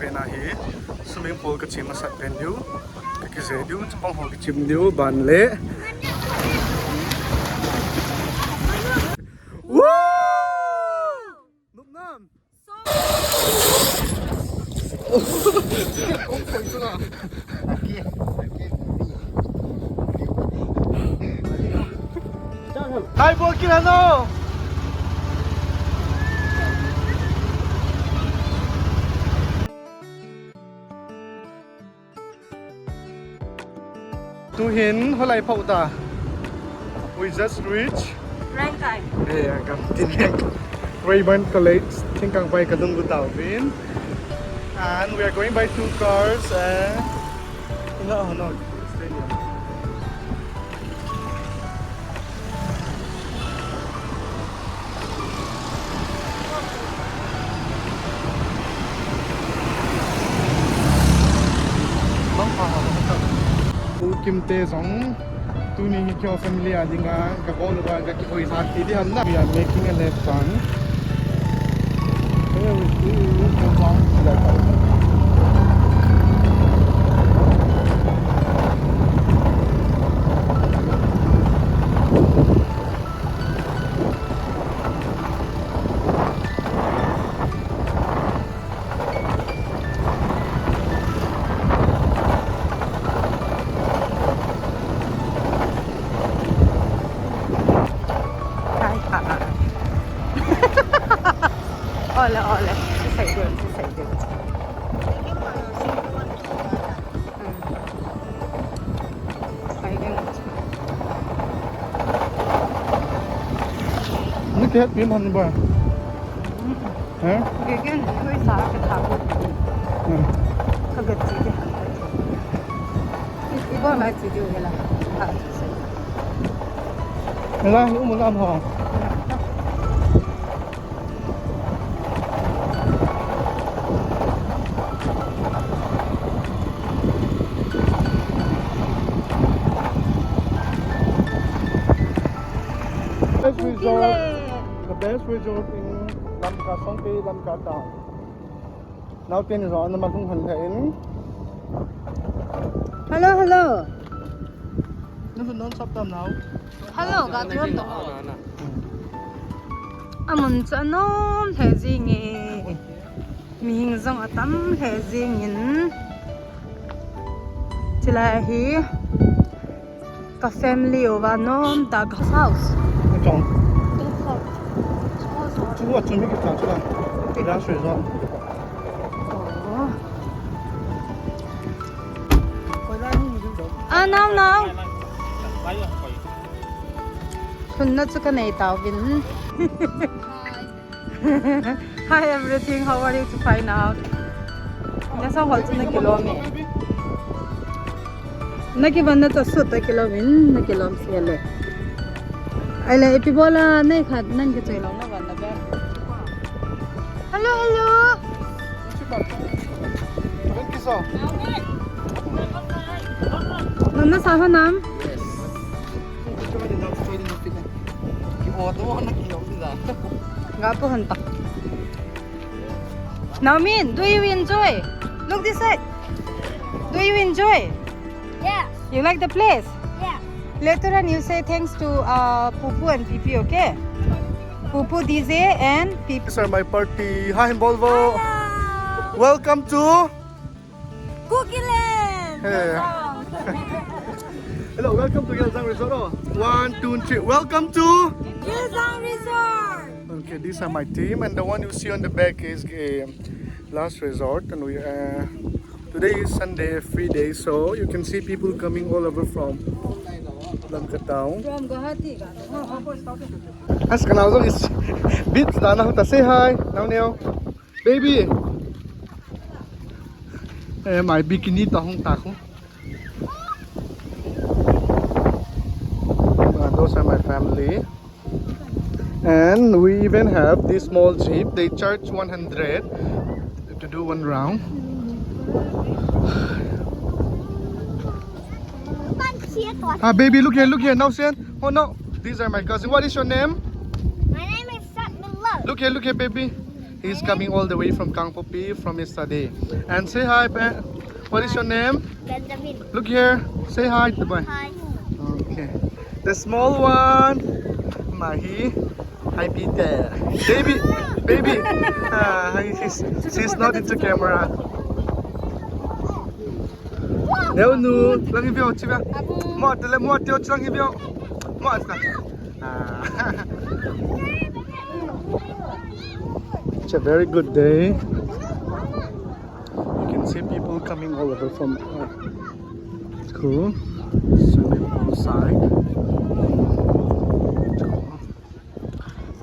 pena hi swimming pool ka chim sat pen diu ki ze diu chpang ho ki chim diu ban le woo núp nam hai bộ kia nó tu hin holai phau ta we just reach Rank time. yeah kam tin Rayburn College thingkang pai kadung gu tau bin and we are going by 2 cars and no stadium Kim Tae Song tu ni hi kyo family adinga ka ko no ga ki koi sa ti di ham na we are making a left turn Ole,ใส่เดือนไปกัน นี่แค่พิมพ์พันบ่ฮะ Gegen hui sa ka ta ko ka ga ji de han ibo mai ji ju hela ha เวลาอยู่มื้อลำพองThe best resort in Lamka, Songpi-Lamka town. Now tin is on the Matung Hantain. Hello. Don't stop them now. Hello, ga tuan to. Amun chanom hezing e. Ming zong atam hezing in. Chila hi ka family over nom da house. Chong. 如果准备给找出来，给点水上。now. Kunna chuka nei tao bin. Hi everything, how are you to find out? Nasa hol chuna kilomi. Naki banna to sutta kilomin, na kilom siale. Ai le epibola nei khat nan ke chai long na banna ba. Hello. Mama saha nam? Gapo hantak. Naumin, do you enjoy? Look this side. Do you enjoy? Yeah. You like the place? Yeah. Later on you say thanks to Pupu and Pipi, okay? Pupu, DJ and Pipi. These are my party. Hi Volvo. Hello. Welcome to Cookie Land. Hey. Hello, welcome to Geljang Resort. 1, 2, 3. Welcome to Geljang Resort. Okay, these are my team, and the one you see on the back is last resort, and we today is Sunday, free day, so you can see people coming all over from Lamka town. From Guwahati. As kanal is beach dana huta say hi now Neo baby my bikini to hong ta ko. Those are my family, and we even have this small jeep. They charge 100 to do one round. Baby, look here now, Sian. Oh no, these are my cousin. What is your name? My name is Satnullah. Look here, baby. He's coming all the way from Kangpopi from yesterday. And say hi, Ben. What is your name? Benjamin. Look here. Say hi to the boy. Hi. Okay. The small one, Mahi. Hi, Peter. Baby. She's not into camera. Nếu nu lang hibyo chiba. Mo tele mo teo lang hibyo. Mo asta. It's a very good day. You can see people coming all over from school, swimming outside.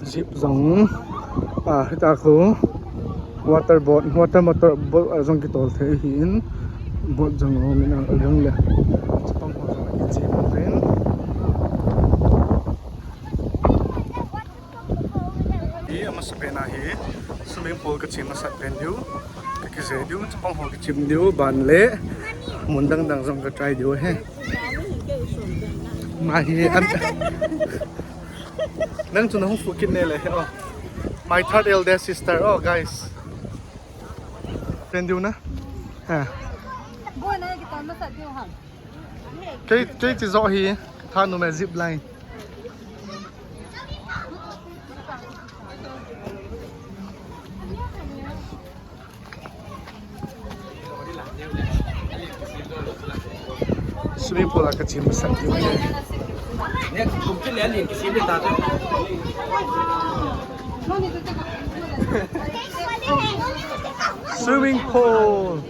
Zip zone. Hita ko water motor boat azong kitol the hin. Boat jang min ang agang le. Chapang ko sa kitchen rin. Mas pena hi swimming pool ka chim masat pendiu ka zedu chapang ho ka chim diu ban le mundang dang jong ka try diu he ma hi an nang chu na ho fukit ne le he oh my third eldest sister oh guys pendiu na ha Boy na kita masat diu han. cái chỉ rõ hi tha no me zip line swimming pool ka chim masat diu he Next, kumpi lian lian kisim dia tak tu. swimming pool.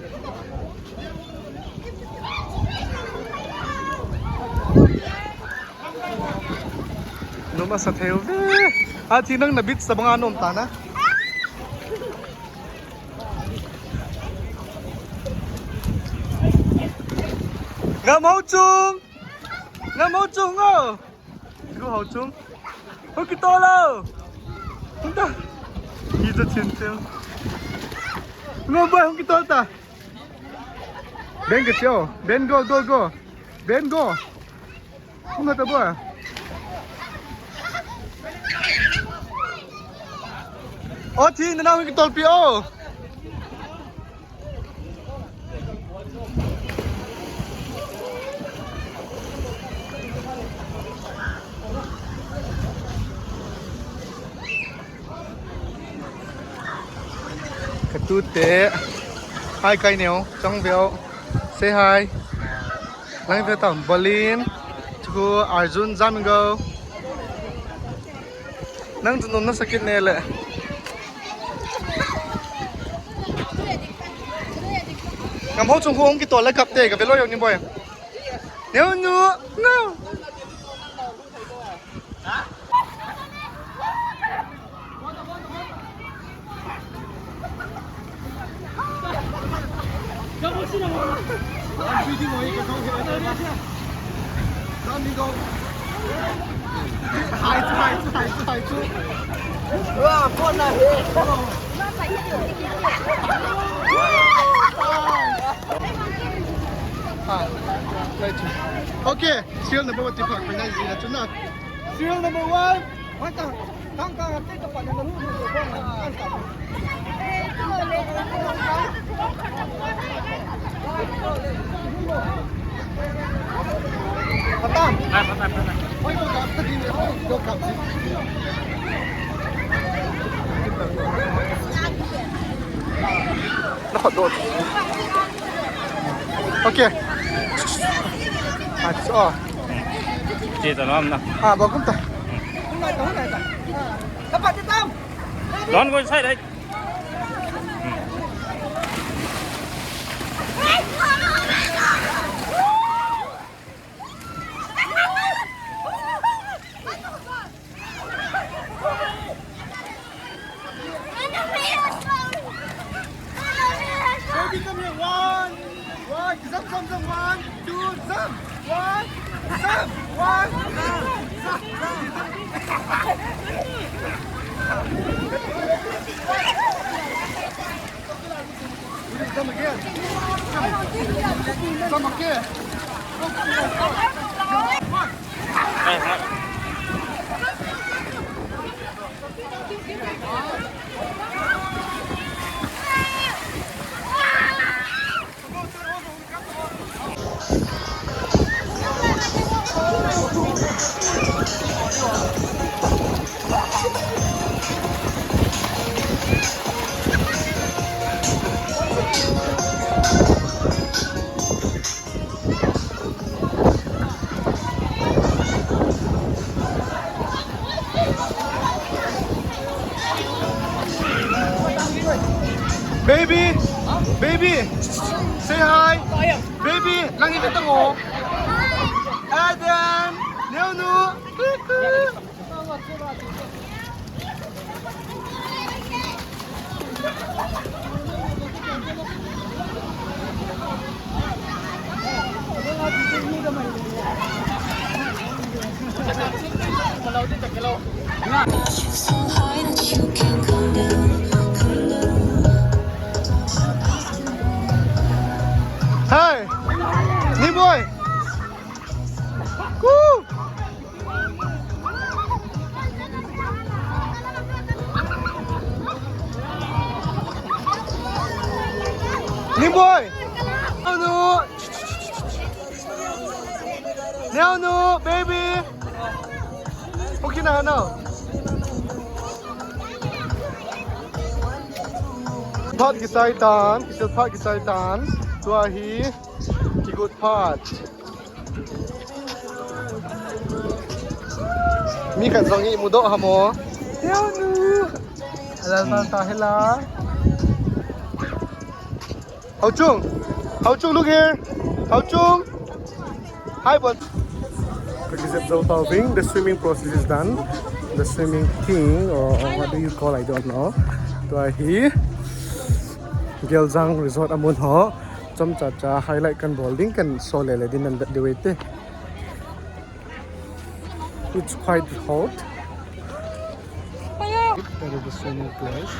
Numa sa theo. At hinang nabit sa mga anom tana. Nga mau chung. Nga mau chung oh. Go hao chung. Ho ki to lo. Hunta. Yi ta chen chen. Nga ba ho ki to ta. Ben ke chio. Ben go. Ben go. Nga ta ba. Oh, thi na namin kitol pi oh. Katute. Hi kai neo, chong veo. Say hi. Lang veo tam Berlin. Chu Arjun Zamingo. Nang tunong na sakit nele. Ngam ho chung hong ki to la kap te ka velo yong ni boy. Neo nu. No. Okay, serial number 1 tipak penai zina tunat. Serial number 1. Mantap. Tangkang ate tepat yang dulu. Mantap. Patam. Patam. Oi, go kap tadi. Go kap. Nak dot. Okay. Oh. Cik dalam nak. Bagus tak? Dapat hitam. Don kau saya dah. Baby, come here. One. Jump. 1, 2, jump. 1, jump. 1, jump. Come again. Come again. baby, say hi. Baby, lang ito tango. Adam, Leonu. Hi, new boy. Woo! New boy. Leonu, baby. Okay na ano? Part kisaitan, kisil part kisaitan. Tuahi, kigut part. Mi kan songi mudo hamo. Leonu. Alal tahila. Hao Chung, look here. Hao Chung. Hi, bud. Because at Taote, the swimming process is done. The swimming thing, or what do you call? I don't know. Tuahi, Geljang Resort amun ho. Chom cha cha highlight kan bowling kan solele din and the way te. It's quite hot. That is the swimming place.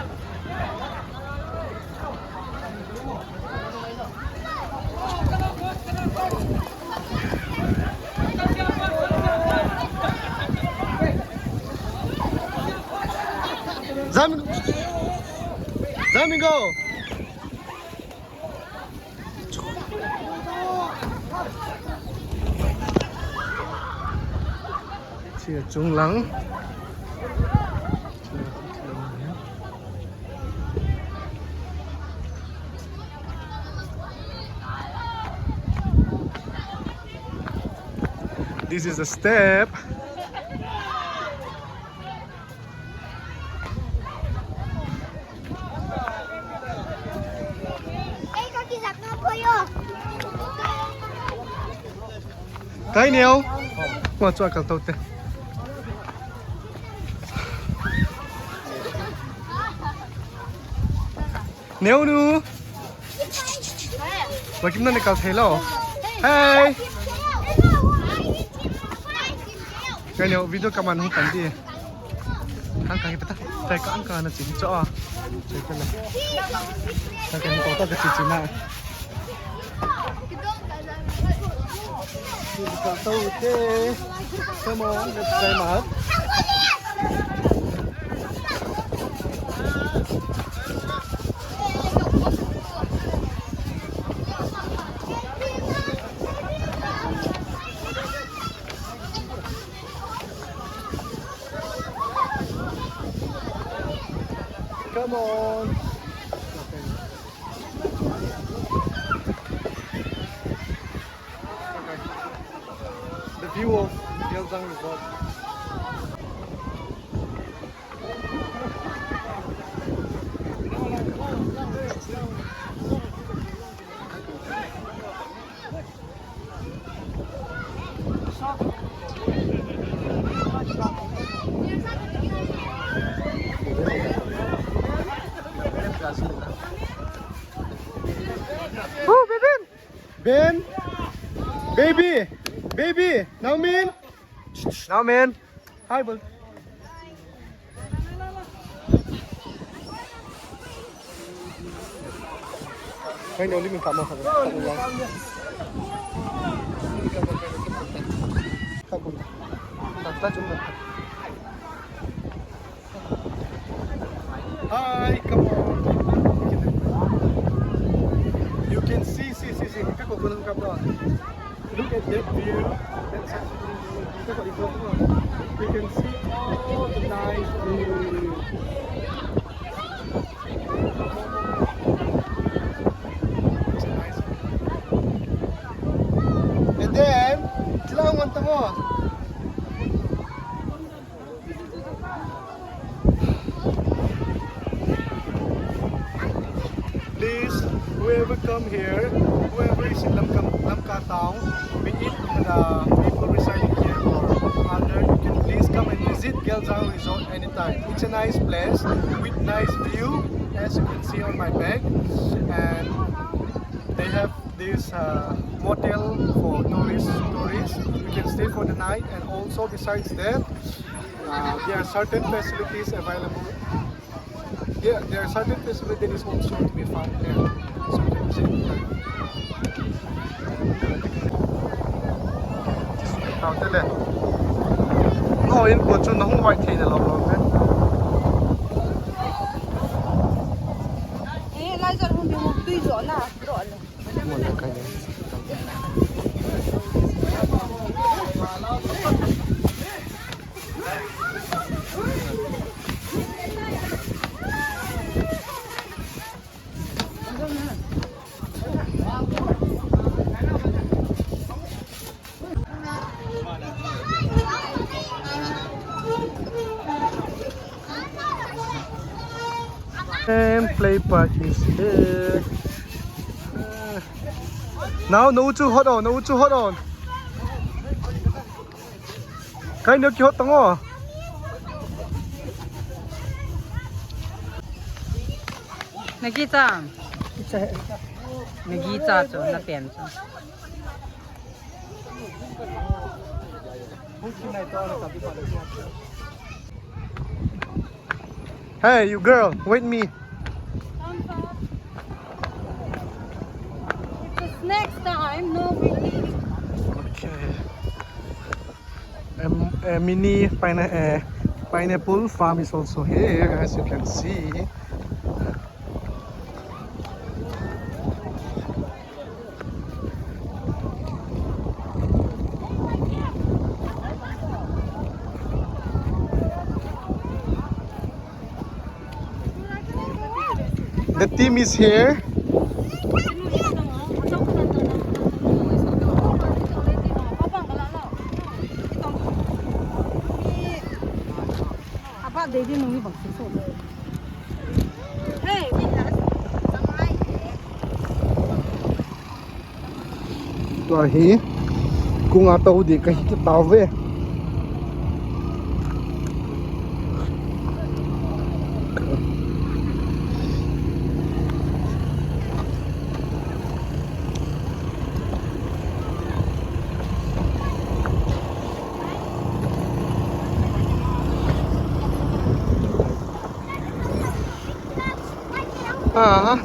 Zamin go. Chia Chung Lang. This is a step. Cái nhiều mà cho cả tàu tê nếu nu và chúng ta này cả thấy lo hey cái nhiều video các bạn không cần gì ăn cái gì ta phải có ăn cái nó chỉ cho chơi cái này ăn cái có tao cái chỉ nào taote. Come on, let's climb up. Come on. The view of Geljang Resort. Oh, Ben! Baby! Now, man! Hi, bud. Hey, no, leave me come on. Hi, come on. You can see. Look at that view. That's actually you can see all the nice view. It's a nice view. And then, Geljang want more. Please wave whoever come here, whoever is in Lamka town, be it the people residing here or other, you can please come and visit Geljang Resort anytime. It's a nice place with nice view, as you can see on my back, and they have this motel for tourists. You can stay for the night, and also besides that, there are certain facilities available. Yeah, there are certain facilities also to be found there. So you can visit. Taote le. No, Innkote nó không white thì là lọc lọc đấy. Lai giờ không được một tuy rõ là rõ là. Một là cái đấy. And play park is here. Now no chu hot on. Cái nước hot tông à? Nagi cha. Nagi cha cho na pen cho. Hey, you girl, wait me. It's next time, no really. Okay. A mini pineapple farm is also here, as you can see. The team is here. Tua hi kung ataw di ka hikitaw ve.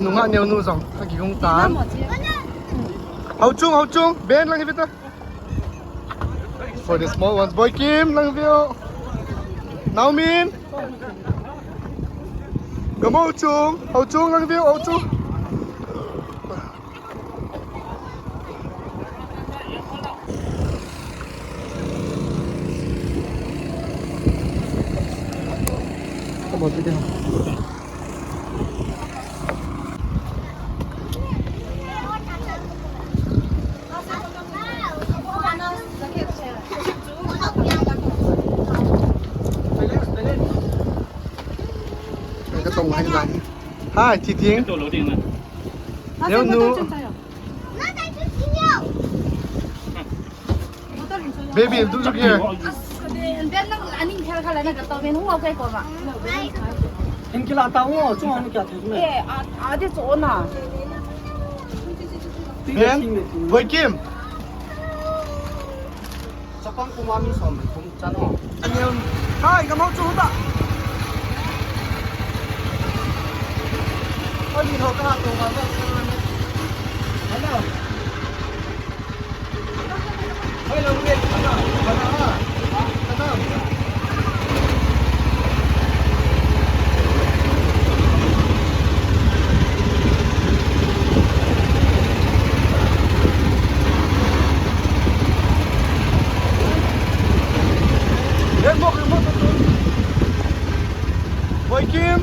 Nunga neo nu zong kaki kung tan. Hậu chung, Ben lang hibita. For the small ones, boy Kim lang view. Now Min. Come hậu chung lang view, hậu chung. Come on, video. Hi, chị Thiên. Nếu nu baby, do you here? Em kia là tao ngô, chúng anh kia thấy mày. Đi chỗ nào? Ben, boy Kim. Chắc con cũng ăn xong rồi, cũng chán không? Hi, come out chung ta. Ôi nhìn hồ các hạt đồ vào vậy, anh nào? Ôi lâu nghiệt, anh nào? Anh nào? Boy Kim.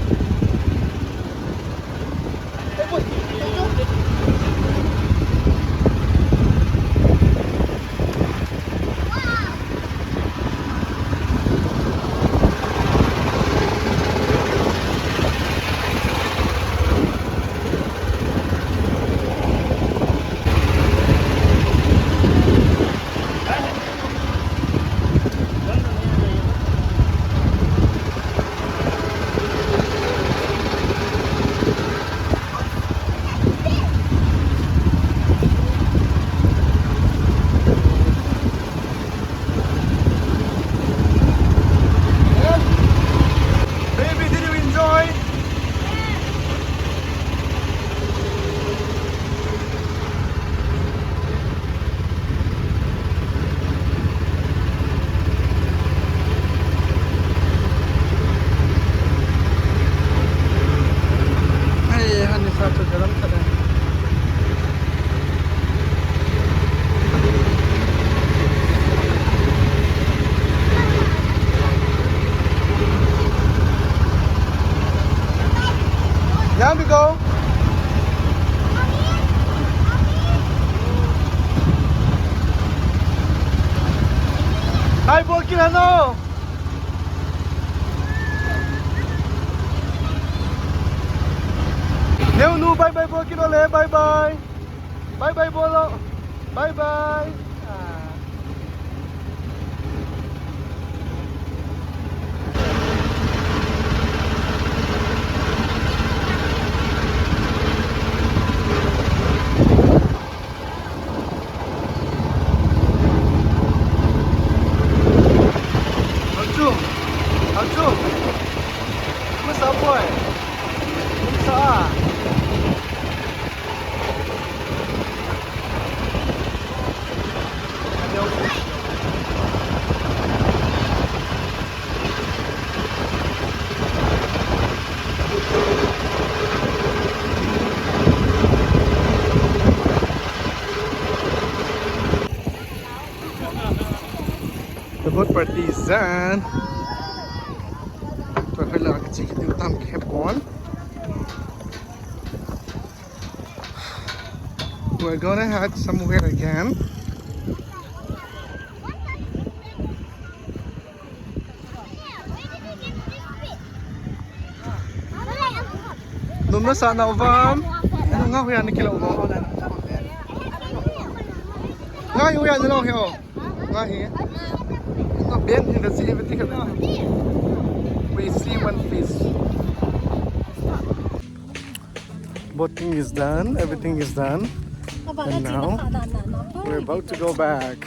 Piano. Nếu nu bye bye bố kilo lệ bye bye. Bye bye bố lo. Bye bye. Hậu Mất sao rồi? Mất sao à? The boat partisan. We're gonna head somewhere again. Nung nasa na uvam. Ano nga huyan ni kila uvam? Nga huyan ni lang hiyo. Nga hiyo. Nga bien in the sea everything. We see one fish. Boating is done, everything is done. And now we're about to go back.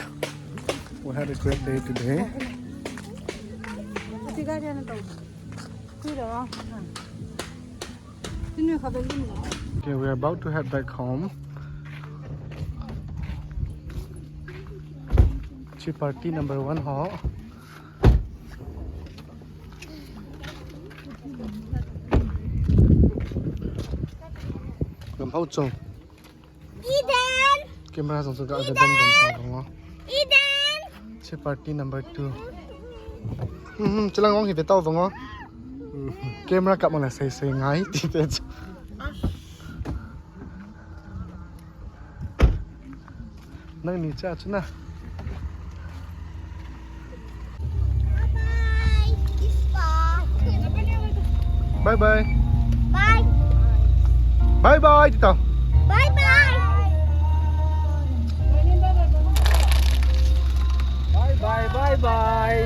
We had a great day today. Okay, we're about to head back home. Chi party number 1 ho. Cầm hậu trùng. Camera dùng sự gọi về đông đồng sao không ạ? Che party number 2. Chỉ là ngon thì phải tao vào ngon. Camera cặp mà là xây ngay thì thế. Nơi này cha chứ nào. Bye bye. Bye. Bye bye chị Tàu. Bye bye. Bye bye bye.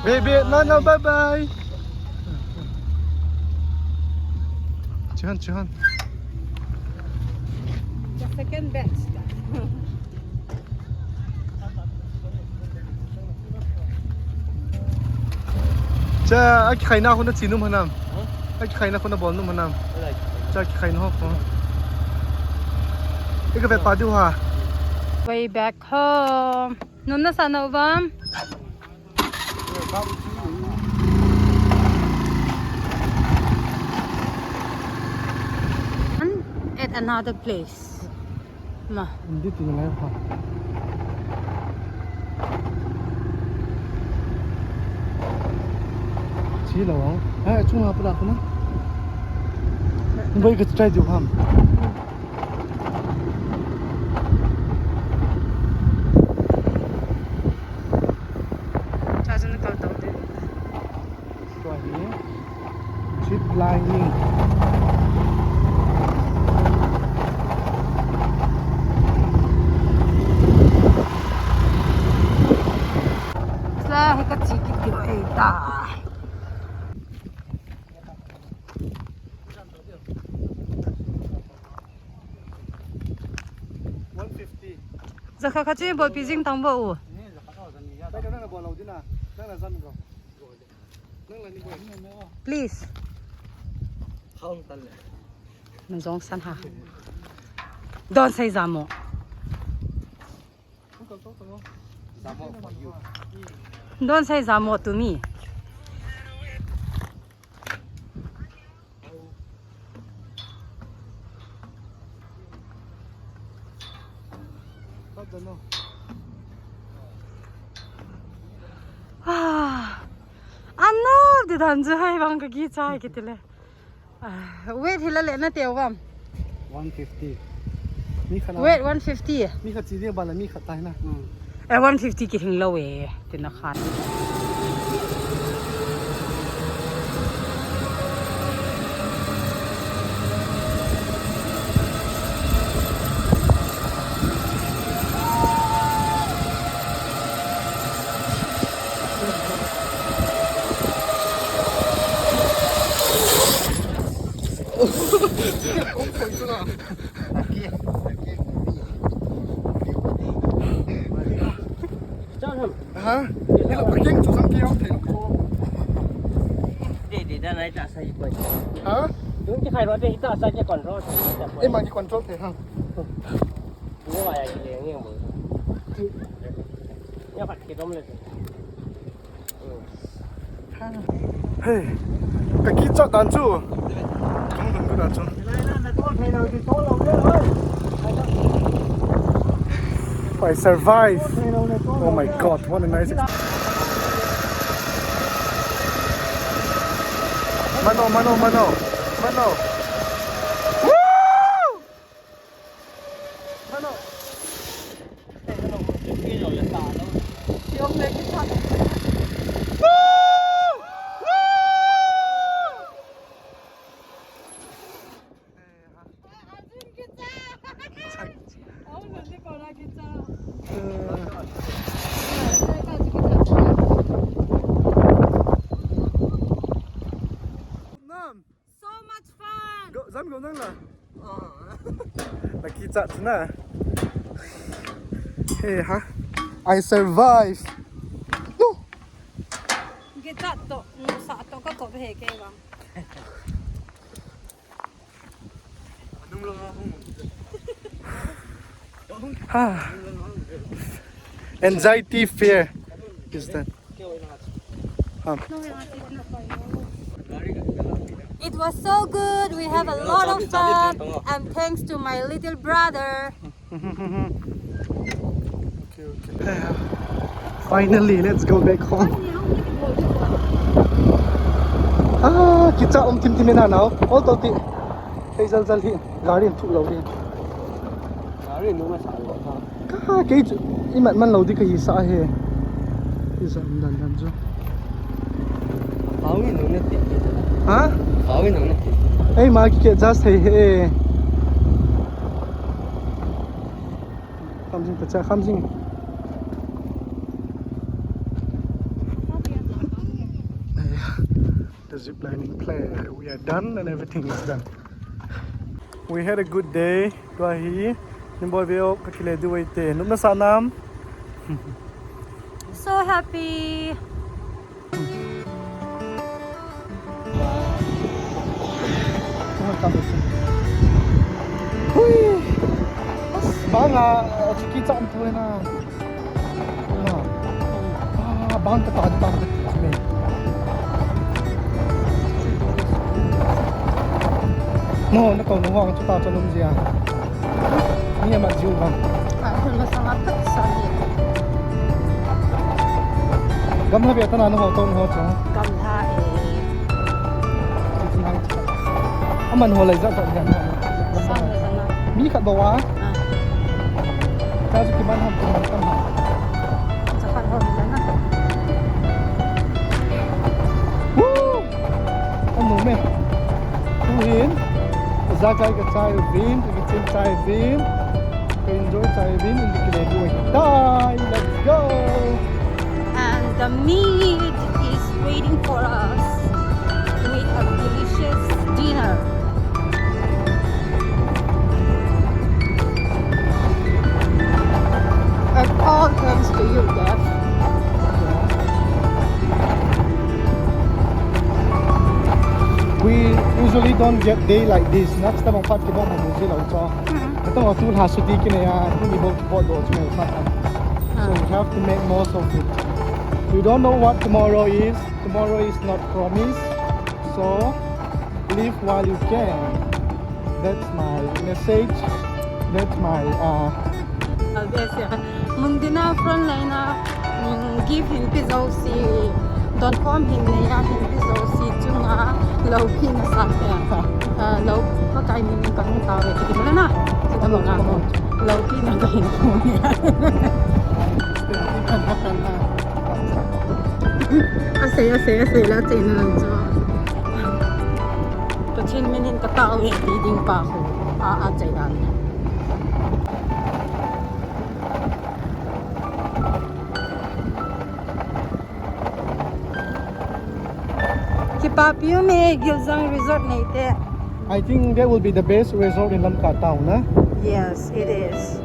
Baby, no bye bye. Chihan. The second batch. Cha, anh khai na không nó chín nôm hả nam? Anh khai na không nó bón nôm hả nam? Cha khai nó không? Cái về pa điêu hả? Way back home. Nung nasa na uvam? At another place. Ma. Hindi tingnan pa. Chỉ là không? À, chúng ta bắt đầu bây giờ try điều ham. Cha nó cầu tàu đi. Rồi nhé. Zip lining. Sa hikat sikit kilo eta. Zakha khachi bo pijing tang bo u. Please. Không tân lệ. Mình giống san ha. Don't say zamo. Don't say zamo to me. Ano? Di danzo hay bang kagita kitile. Wait hila le na tewam. 150. Mi khana. Wait 150. Mi khat chi dia bala mi khat tai na. 150 ki thing lo e tin na khan hả cái là phải kiếm chỗ sang kia không thể để ra này trả sai quay hả đúng cái khai đó thì ta sai cái còn rồi em mà cái con chốt thể không như vậy thì nghe một nhớ phải cái đống lên hey cái kia chốt đàn chú không đừng có đàn chú phải survive. Oh my god, what a nice experience. Mano. Woo! Mano. So much fun. Dám go nang là. Là kia chặt na. Hey ha. I survive. No. Cái chặt to sa to ka ko he ke bang Anxiety, fear is that. It was so good. We have a lot of fun, and thanks to my little brother. Okay. Finally, let's go back home. Kita tim na now. All to ti. Hey jal hi. Gari thu lo hi. Gari nu ma sa lo Ka ke iman man lo di ka hi sa he. Isa dan jo. Hao nu ne ti Ha? hao nu ne ti Hey ma ki just hey. Khamjing. The zip lining play. We are done and everything is done. We had a good day. Dwahi. Nimboy veo kakile duway te. Num na sanam. So happy. Hui. Banga chiki cham tuwe na. Bang ka ta bang ka me. No, nó còn nó hoang chúng ta cho lông gì à? Nghe bạn dịu không? Hun masama tak sani. Gam ha bia tana nó ho ton ho cho. Kam tha e. Aman ho lai za za yan. Sam le sana. Mi khat bawa. Ka ju ki ban ham tum tam ha. Sa khan ho le na. Woo! Ano me? Tuhin. Za kai ka chai vin, ka chin chai vin. Ka enjoy chai vin in the kile duai. Die, let's go. And the meat is waiting for us with a delicious dinner. And all thanks to you, Def. We usually don't get day like this. Next time part ke bom mo ji lo cho. Ito mo tu ha suti ki ne ya, ni bo bo do chme sa. So we have to make most of it. We don't know what tomorrow is. Tomorrow is not promised. So live while you can. That's my message. That's my Mundina front line give him pizosi. Don't come him ya him pizosi chunga low pin sa ya. Low pa kai min kan ta we ti na. Sa mo nga mo. Low pin na kai mo ya. Asay la chay na lang jo. Kachin minin katao reading pa ako. Chay lang. Kipapyo may Geljang Resort na ite. I think that will be the best resort in Lamka town, huh? Yes, it is.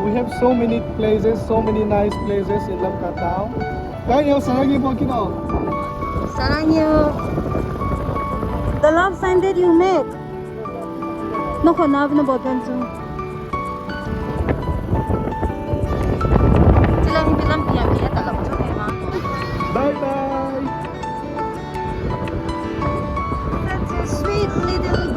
We have so many places, so many nice places in Lamka town. Kaya sarang po kino. Sarang you. The love sign that you make. No khanav na botan chu. Sila hindi lang piya talak chu ma. Bye bye. That's a sweet little